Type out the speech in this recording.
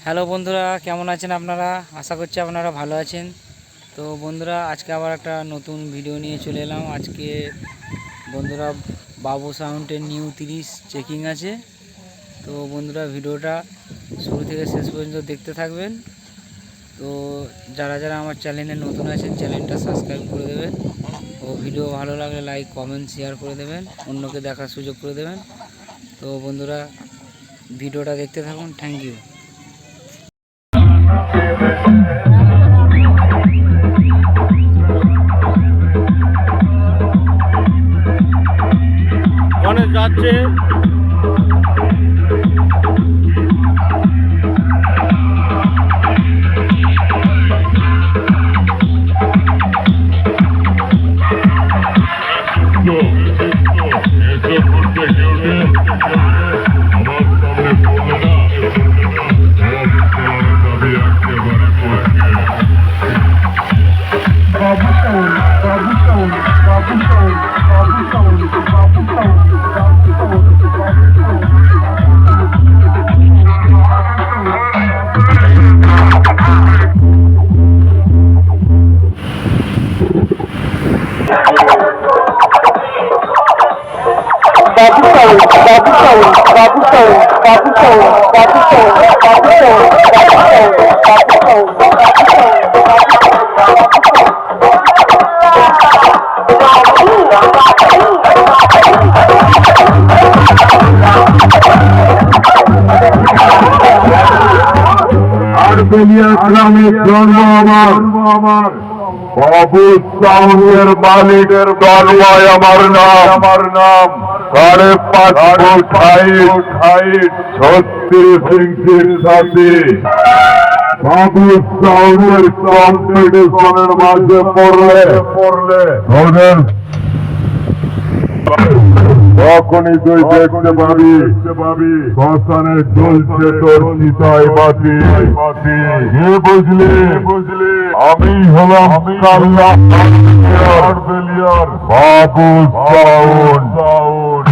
Hello বন্ধুরা, কেমন আছেন আপনারা? আশা করছি আপনারা ভালো আছেন। তো বন্ধুরা, আজকে আবার একটা নতুন ভিডিও নিয়ে চলে এলাম। আজকে বন্ধুরা বাবু সাউন্ডের নিউ 30 চেকিং আছে। তো বন্ধুরা, ভিডিওটা শুরু থেকে শেষ পর্যন্ত দেখতে থাকবেন। তো যারা যারা আমার চ্যানেলে নতুন আছেন, চ্যানেলটা সাবস্ক্রাইব করে দেবেন ও ভিডিও ভালো লাগলে লাইক কমেন্ট শেয়ার করে দেবেন, অন্যকে দেখার সুযোগ করে দেবেন। তো বন্ধুরা, ভিডিওটা দেখতে থাকুন। Thank you. গণেশ যাচ্ছে গ্রামের জন্ম আমার বাবু সাউন্ডের মালিকের তন্ময় আমার নাম 5.5 ফুট হাইট 36 ইঞ্চির সাথে বাবু সাউন্ডের কম্পিটিশনের মাঝে পড়লে ওদের তখনই তুই দেখতে পাবি শ্মশানে চলছে তোর চিতায় বাতি। বুঝলি আমি হলাম বাবু সাউন্ড।